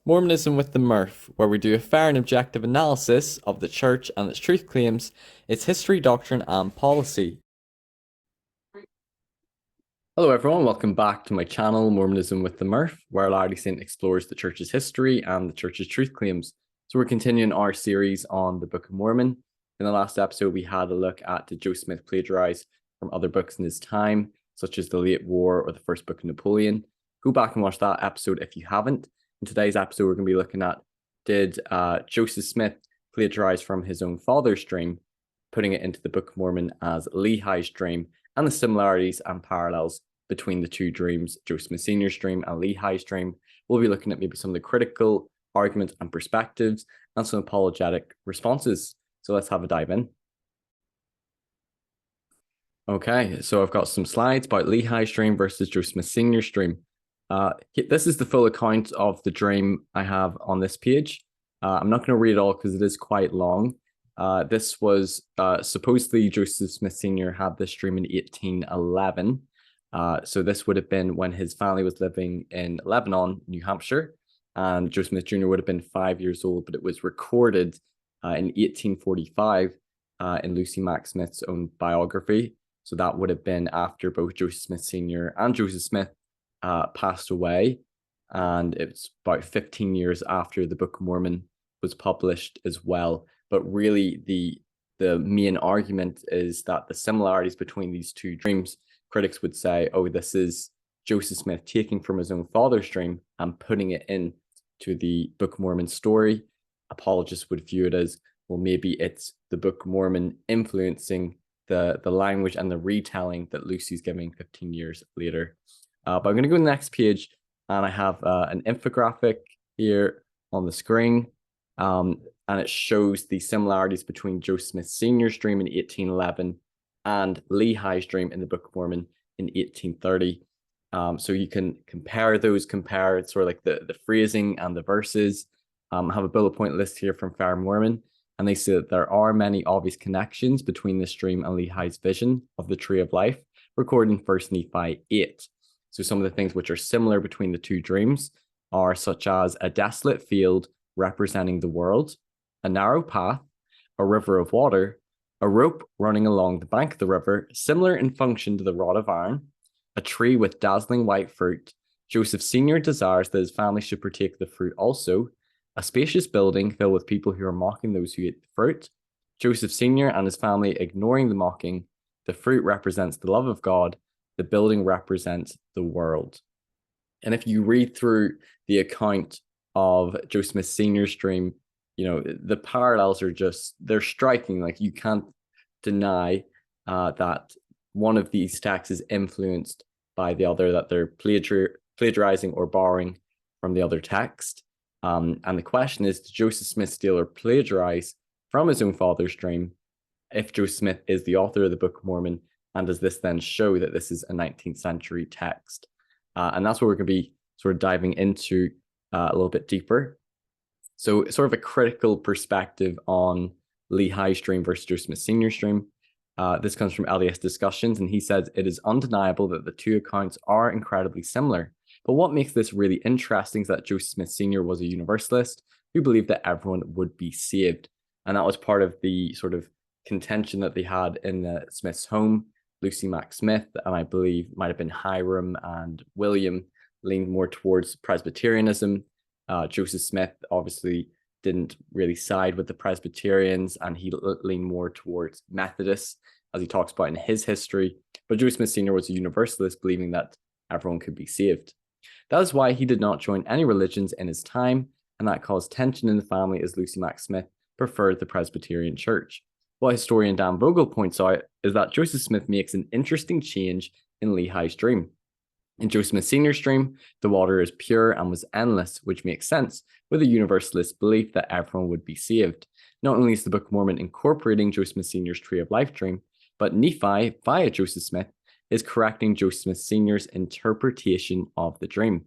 Mormonism with the Murph, where we do a fair and objective analysis of the Church and its truth claims, its history, doctrine, and policy. Hello everyone, welcome back to my channel, Mormonism with the Murph, where Latter-day Saint explores the Church's history and the Church's truth claims. So we're continuing our series on the Book of Mormon. In the last episode, we had a look at did Joseph Smith plagiarize from other books in his time, such as the Late War or the First Book of Napoleon. Go back and watch that episode if you haven't. In today's episode, we're going to be looking at did Joseph Smith plagiarize from his own father's dream, putting it into the Book of Mormon as Lehi's dream, and the similarities and parallels between the two dreams, Joseph Smith Sr.'s dream and Lehi's dream. We'll be looking at maybe some of the critical arguments and perspectives and some apologetic responses. So let's have a dive in. Okay, so I've got some slides about Lehi's dream versus Joseph Smith Sr.'s dream. This is the full account of the dream I have on this page. I'm not going to read it all because it is quite long. This was supposedly Joseph Smith Sr. had this dream in 1811. So this would have been when his family was living in Lebanon, New Hampshire, and Joseph Smith Jr. would have been 5 years old, but it was recorded in 1845 in Lucy Mack Smith's own biography. So that would have been after both Joseph Smith Sr. and Joseph Smith passed away, and it's about 15 years after the Book of Mormon was published as well. But really, the main argument is that the similarities between these two dreams, critics would say, oh, this is Joseph Smith taking from his own father's dream and putting it in to the Book of Mormon story. Apologists would view it as, well, maybe it's the Book of Mormon influencing the language and the retelling that Lucy's giving 15 years later. But I'm going to go to the next page, and I have an infographic here on the screen, and it shows the similarities between Joseph Smith Sr.'s dream in 1811 and Lehi's dream in the Book of Mormon in 1830. So you can compare sort of like the phrasing and the verses. I have a bullet point list here from Fair Mormon, and they say that there are many obvious connections between this dream and Lehi's vision of the Tree of Life, recorded in 1 Nephi 8. So some of the things which are similar between the two dreams are such as a desolate field representing the world, a narrow path, a river of water, a rope running along the bank of the river, similar in function to the rod of iron, a tree with dazzling white fruit. Joseph Sr. desires that his family should partake the fruit also, a spacious building filled with people who are mocking those who eat the fruit. Joseph Sr. and his family ignoring the mocking. The fruit represents the love of God. The building represents the world. And if you read through the account of Joseph Smith Sr.'s dream, you know, the parallels are they're striking. Like, you can't deny that one of these texts is influenced by the other, that they're plagiarizing or borrowing from the other text. And the question is, did Joseph Smith steal or plagiarize from his own father's dream if Joseph Smith is the author of the Book of Mormon? And does this then show that this is a 19th century text? And that's what we're going to be sort of diving into a little bit deeper. So sort of a critical perspective on Lehi's dream versus Joseph Smith Sr.'s dream. This comes from LDS Discussions, and he says, it is undeniable that the two accounts are incredibly similar. But what makes this really interesting is that Joseph Smith Sr. was a Universalist who believed that everyone would be saved. And that was part of the sort of contention that they had in the Smith's home. Lucy Mack Smith, and I believe might have been Hiram and William, leaned more towards Presbyterianism. Joseph Smith obviously didn't really side with the Presbyterians, and he leaned more towards Methodists, as he talks about in his history. But Joseph Smith Sr. was a Universalist, believing that everyone could be saved. That is why he did not join any religions in his time, and that caused tension in the family, as Lucy Mack Smith preferred the Presbyterian Church. What historian Dan Vogel points out is that Joseph Smith makes an interesting change in Lehi's dream. In Joseph Smith Sr.'s dream, the water is pure and was endless, which makes sense with a Universalist belief that everyone would be saved. Not only is the Book of Mormon incorporating Joseph Smith Sr.'s Tree of Life dream, but Nephi, via Joseph Smith, is correcting Joseph Smith Sr.'s interpretation of the dream.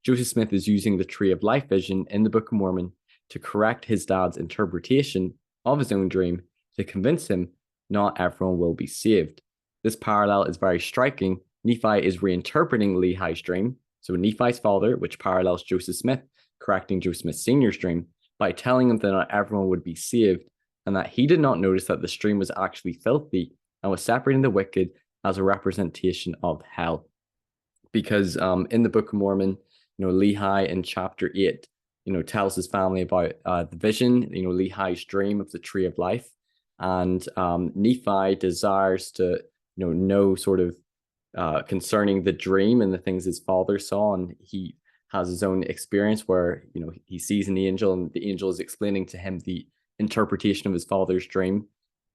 Joseph Smith is using the Tree of Life vision in the Book of Mormon to correct his dad's interpretation of his own dream, to convince him not everyone will be saved. This parallel is very striking. Nephi is reinterpreting Lehi's dream. So Nephi's father, which parallels Joseph Smith, correcting Joseph Smith Sr.'s dream by telling him that not everyone would be saved, and that he did not notice that the stream was actually filthy and was separating the wicked as a representation of hell. Because in the Book of Mormon, Lehi in chapter 8, tells his family about the vision, Lehi's dream of the tree of life. And Nephi desires to, know sort of concerning the dream and the things his father saw. And he has his own experience where, he sees an angel and the angel is explaining to him the interpretation of his father's dream.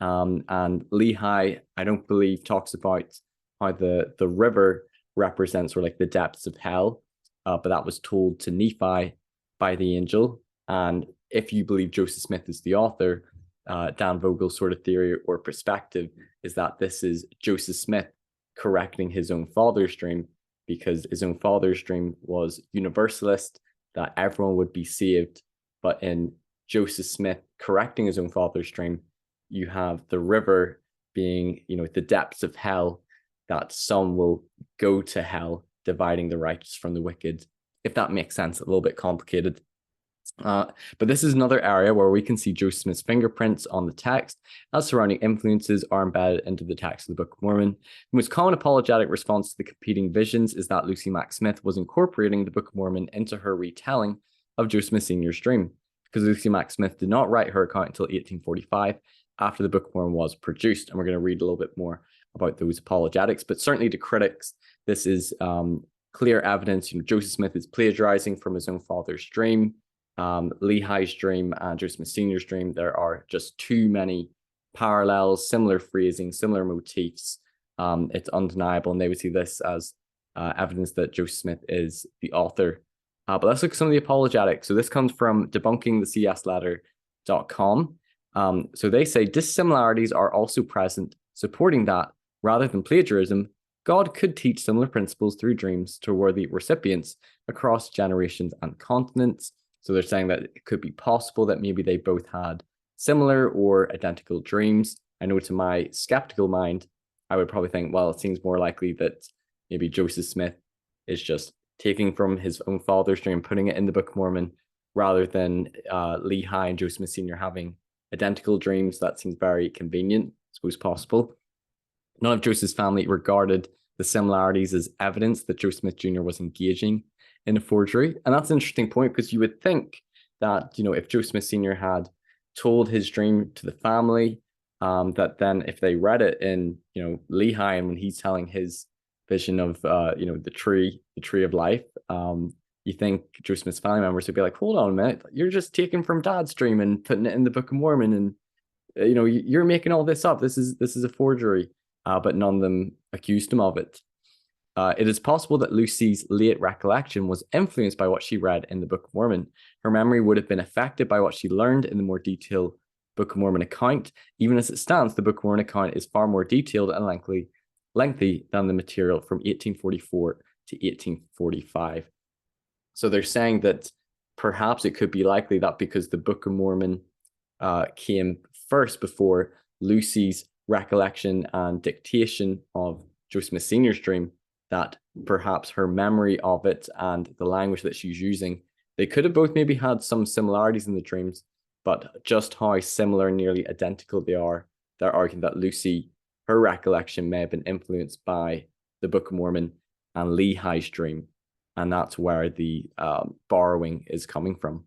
And Lehi, I don't believe, talks about how the river represents like the depths of hell, but that was told to Nephi by the angel. And if you believe Joseph Smith is the author, Dan Vogel's sort of theory or perspective is that this is Joseph Smith correcting his own father's dream, because his own father's dream was universalist, that everyone would be saved. But in Joseph Smith correcting his own father's dream, you have the river being, the depths of hell, that some will go to hell, dividing the righteous from the wicked, if that makes sense. A little bit complicated. But this is another area where we can see Joseph Smith's fingerprints on the text, as surrounding influences are embedded into the text of the Book of Mormon. The most common apologetic response to the competing visions is that Lucy Mack Smith was incorporating the Book of Mormon into her retelling of Joseph Smith Sr.'s dream, because Lucy Mack Smith did not write her account until 1845, after the Book of Mormon was produced. And we're going to read a little bit more about those apologetics. But certainly to critics, this is clear evidence. Joseph Smith is plagiarizing from his own father's dream. Lehi's dream and Joseph Smith Sr.'s dream, there are just too many parallels, similar phrasing, similar motifs. It's undeniable, and they would see this as evidence that Joseph Smith is the author. But let's look at some of the apologetics. So this comes from debunkingthecsletter.com. So they say dissimilarities are also present, supporting that, rather than plagiarism, God could teach similar principles through dreams to worthy recipients across generations and continents. So they're saying that it could be possible that maybe they both had similar or identical dreams. I know to my skeptical mind, I would probably think, well, it seems more likely that maybe Joseph Smith is just taking from his own father's dream, putting it in the Book of Mormon, rather than Lehi and Joseph Smith Sr. having identical dreams. That seems very convenient, I suppose possible. None of Joseph's family regarded the similarities as evidence that Joseph Smith Jr. was engaging in a forgery. And that's an interesting point, because you would think that, if Joseph Smith Sr. had told his dream to the family, that then if they read it in, Lehi, and when he's telling his vision of, the tree of life, you think Joseph Smith's family members would be like, hold on a minute, you're just taking from Dad's dream and putting it in the Book of Mormon, and, you're making all this up. This is a forgery. But none of them accused him of it. It is possible that Lucy's late recollection was influenced by what she read in the Book of Mormon. Her memory would have been affected by what she learned in the more detailed Book of Mormon account. Even as it stands, the Book of Mormon account is far more detailed and lengthy than the material from 1844 to 1845. So they're saying that perhaps it could be likely that because the Book of Mormon came first before Lucy's recollection and dictation of Joseph Smith Sr.'s dream, that perhaps her memory of it and the language that she's using, they could have both maybe had some similarities in the dreams, but just how similar, nearly identical they are, they're arguing that Lucy, her recollection may have been influenced by the Book of Mormon and Lehi's dream, and that's where the borrowing is coming from.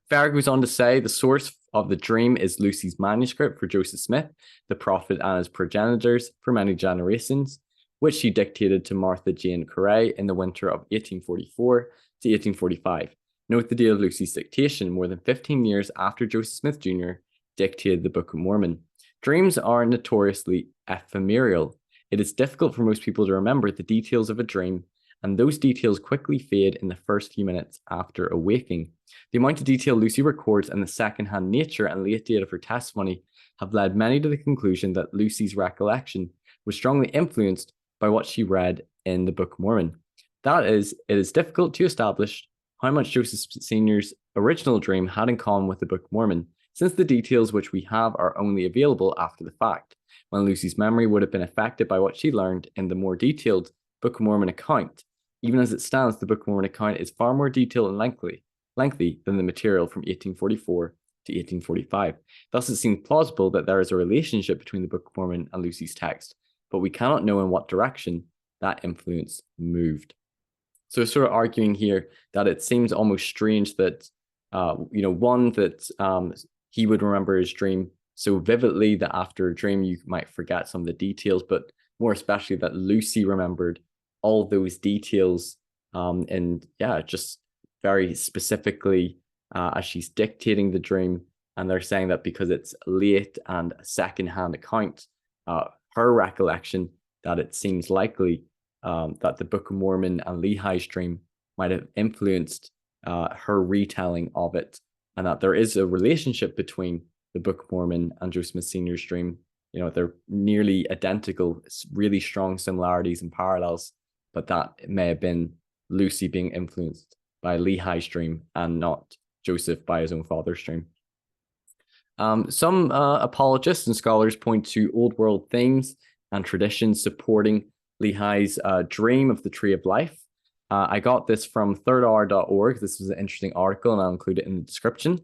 Farrar goes on to say the source of the dream is Lucy's manuscript for Joseph Smith, the prophet, and his progenitors for many generations, which she dictated to Martha Jane Correa in the winter of 1844 to 1845. Note the date of Lucy's dictation, more than 15 years after Joseph Smith Jr. dictated the Book of Mormon. Dreams are notoriously ephemeral. It is difficult for most people to remember the details of a dream, and those details quickly fade in the first few minutes after awaking. The amount of detail Lucy records and the second-hand nature and late date of her testimony have led many to the conclusion that Lucy's recollection was strongly influenced by what she read in the Book of Mormon. That is, it is difficult to establish how much Joseph Sr.'s original dream had in common with the Book of Mormon, since the details which we have are only available after the fact, when Lucy's memory would have been affected by what she learned in the more detailed Book of Mormon account. Even as it stands, the Book of Mormon account is far more detailed and lengthy than the material from 1844 to 1845. Thus, it seems plausible that there is a relationship between the Book of Mormon and Lucy's text, but we cannot know in what direction that influence moved. So sort of arguing here that it seems almost strange that, one, that he would remember his dream so vividly that after a dream you might forget some of the details, but more especially that Lucy remembered all those details and just very specifically as she's dictating the dream. And they're saying that because it's late and a secondhand account, her recollection, that it seems likely that the Book of Mormon and Lehi's dream might have influenced her retelling of it, and that there is a relationship between the Book of Mormon and Joseph Smith Sr.'s dream. They're nearly identical, really strong similarities and parallels, but that it may have been Lucy being influenced by Lehi's dream and not Joseph by his own father's dream. Some apologists and scholars point to old world themes and traditions supporting Lehi's dream of the Tree of Life. I got this from thirdhour.org. This was an interesting article, and I'll include it in the description.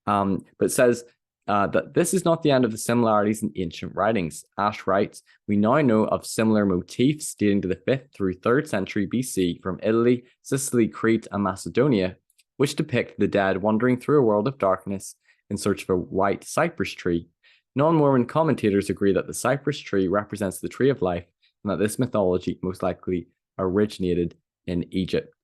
But it says that this is not the end of the similarities in ancient writings. Ash writes, "We now know of similar motifs dating to the 5th through 3rd century BC from Italy, Sicily, Crete, and Macedonia, which depict the dead wandering through a world of darkness in search of a white cypress tree. Non-Mormon commentators agree that the cypress tree represents the Tree of Life and that this mythology most likely originated in Egypt."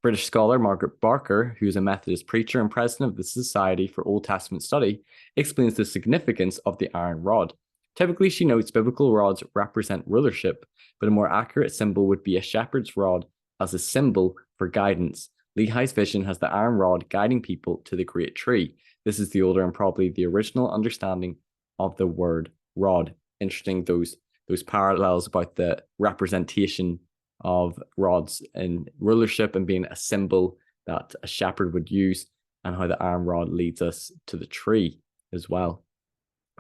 British scholar Margaret Barker, who is a Methodist preacher and president of the Society for Old Testament Study, explains the significance of the iron rod. Typically, she notes biblical rods represent rulership, but a more accurate symbol would be a shepherd's rod as a symbol for guidance. Lehi's vision has the iron rod guiding people to the great tree. This is the older and probably the original understanding of the word rod. Interesting, those parallels about the representation of rods in rulership and being a symbol that a shepherd would use, and how the iron rod leads us to the tree as well.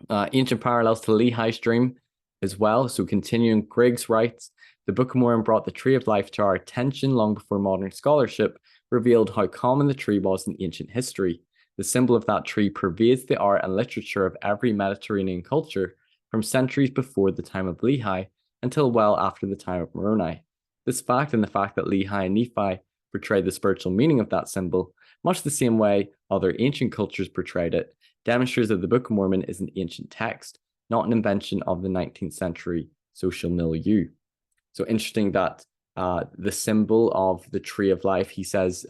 Ancient parallels to Lehi's dream as well. So continuing, Griggs writes, "The Book of Mormon brought the Tree of Life to our attention long before modern scholarship revealed how common the tree was in ancient history. The symbol of that tree pervades the art and literature of every Mediterranean culture from centuries before the time of Lehi until well after the time of Moroni. This fact, and the fact that Lehi and Nephi portrayed the spiritual meaning of that symbol, much the same way other ancient cultures portrayed it, demonstrates that the Book of Mormon is an ancient text, not an invention of the 19th century social milieu." So interesting that the symbol of the Tree of Life, he says,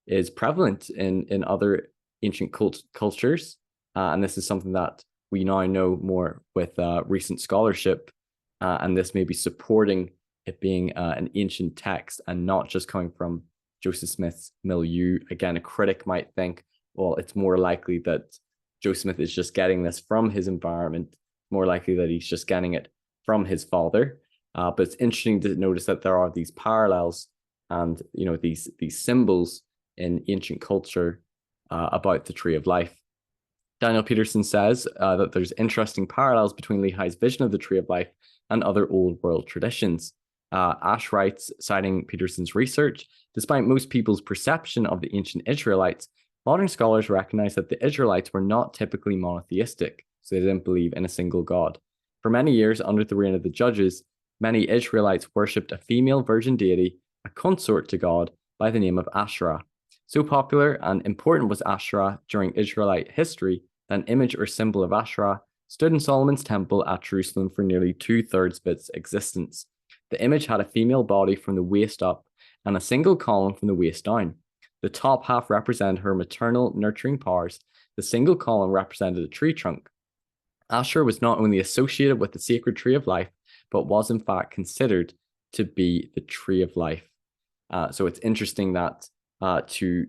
is prevalent in other ancient cultures. And this is something that we now know more with recent scholarship. And this may be supporting it being an ancient text and not just coming from Joseph Smith's milieu. Again, a critic might think, well, it's more likely that Joseph Smith is just getting this from his environment, more likely that he's just getting it from his father. But it's interesting to notice that there are these parallels and these symbols in ancient culture about the Tree of Life. Daniel Peterson says that there's interesting parallels between Lehi's vision of the Tree of Life and other old world traditions. Ash writes, citing Peterson's research, "Despite most people's perception of the ancient Israelites, modern scholars recognize that the Israelites were not typically monotheistic, so they didn't believe in a single god. For many years, under the reign of the judges, many Israelites worshipped a female virgin deity, a consort to God, by the name of Asherah. So popular and important was Asherah during Israelite history that an image or symbol of Asherah stood in Solomon's temple at Jerusalem for nearly 2/3 of its existence. The image had a female body from the waist up and a single column from the waist down. The top half represented her maternal nurturing powers. The single column represented a tree trunk. Asherah was not only associated with the sacred Tree of Life, but was in fact considered to be the Tree of Life." So it's interesting that to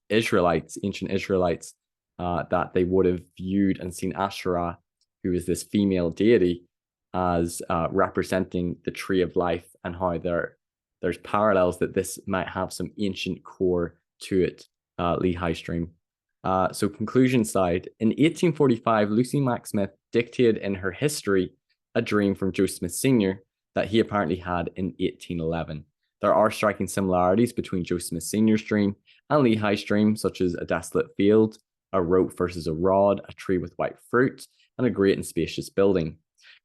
Israelites, ancient Israelites, that they would have viewed and seen Asherah, who is this female deity, as representing the Tree of Life, and how there's parallels that this might have some ancient core to it, Lehi's dream. So conclusion side, in 1845, Lucy Mack Smith dictated in her history a dream from Joseph Smith Sr. that he apparently had in 1811. There are striking similarities between Joseph Smith Sr.'s dream and Lehi's dream, such as a desolate field, a rope versus a rod, a tree with white fruit, and a great and spacious building.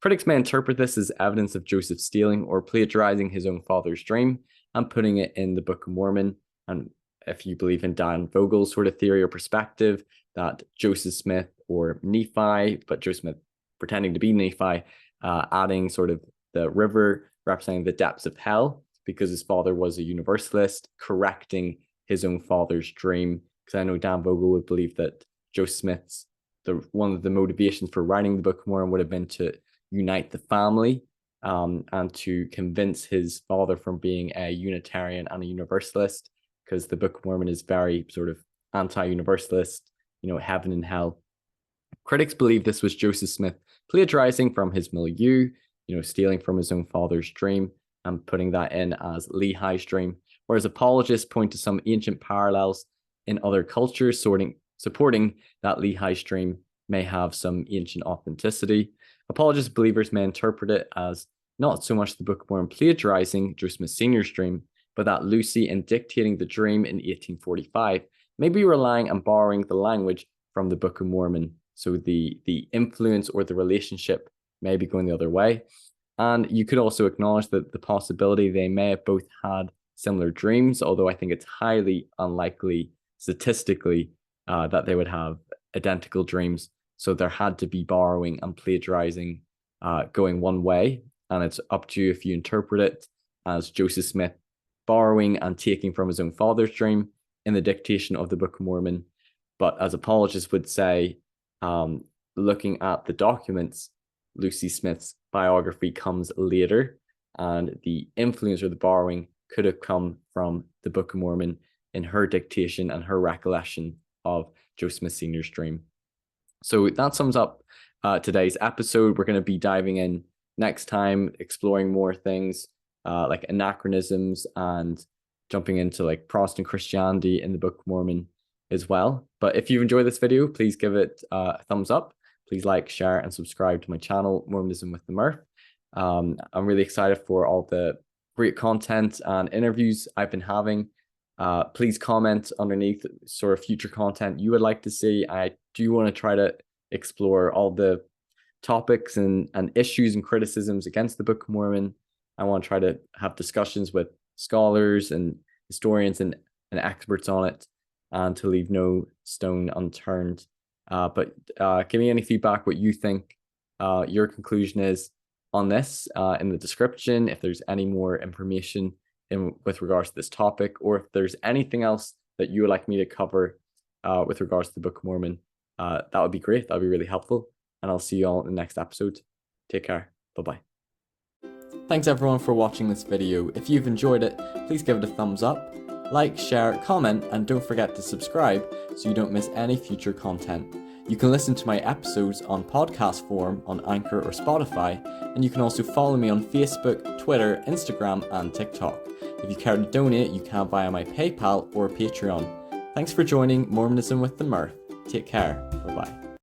Critics may interpret this as evidence of Joseph stealing or plagiarizing his own father's dream and putting it in the Book of Mormon. And if you believe in Dan Vogel's sort of theory or perspective that Joseph Smith or Nephi, but Joseph Smith pretending to be Nephi, adding sort of the river representing the depths of hell because his father was a universalist, correcting his own father's dream. Because I know Dan Vogel would believe that Joseph Smith's one of the motivations for writing the Book of Mormon would have been to unite the family and to convince his father from being a Unitarian and a Universalist, because the Book of Mormon is very sort of anti-Universalist, heaven and hell. Critics believe this was Joseph Smith plagiarizing from his milieu, stealing from his own father's dream and putting that in as Lehi's dream, whereas apologists point to some ancient parallels in other cultures supporting that Lehi's dream may have some ancient authenticity. Apologist believers may interpret it as not so much the Book of Mormon plagiarizing Joseph Smith Sr.'s dream, but that Lucy, in dictating the dream in 1845, may be relying and borrowing the language from the Book of Mormon. So the influence or the relationship may be going the other way. And you could also acknowledge that the possibility they may have both had similar dreams, although I think it's highly unlikely statistically that they would have identical dreams. So there had to be borrowing and plagiarizing going one way. And it's up to you if you interpret it as Joseph Smith borrowing and taking from his own father's dream in the dictation of the Book of Mormon. But as apologists would say, looking at the documents, Lucy Smith's biography comes later, and the influence or the borrowing could have come from the Book of Mormon in her dictation and her recollection of Joseph Smith Sr.'s dream. So that sums up today's episode. We're going to be diving in next time, exploring more things like anachronisms and jumping into like Protestant Christianity in the Book of Mormon as well. But if you've enjoyed this video, please give it a thumbs up. Please like, share, and subscribe to my channel, Mormonism with the Murph. I'm really excited for all the great content and interviews I've been having. Please comment underneath sort of future content you would like to see. I do want to try to explore all the topics and issues and criticisms against the Book of Mormon. I want to try to have discussions with scholars and historians and experts on it, and to leave no stone unturned. But give me any feedback, what you think your conclusion is on this in the description, if there's any more information with regards to this topic, or if there's anything else that you would like me to cover with regards to the Book of Mormon. That would be great. That would be really helpful. And I'll see you all in the next episode. Take care. Bye-bye. Thanks everyone for watching this video. If you've enjoyed it, please give it a thumbs up, like, share, comment, and don't forget to subscribe so you don't miss any future content. You can listen to my episodes on podcast form on Anchor or Spotify, and you can also follow me on Facebook, Twitter, Instagram, and TikTok. If you care to donate, you can via my PayPal or Patreon. Thanks for joining Mormonism with the Murph. Take care. Bye-bye.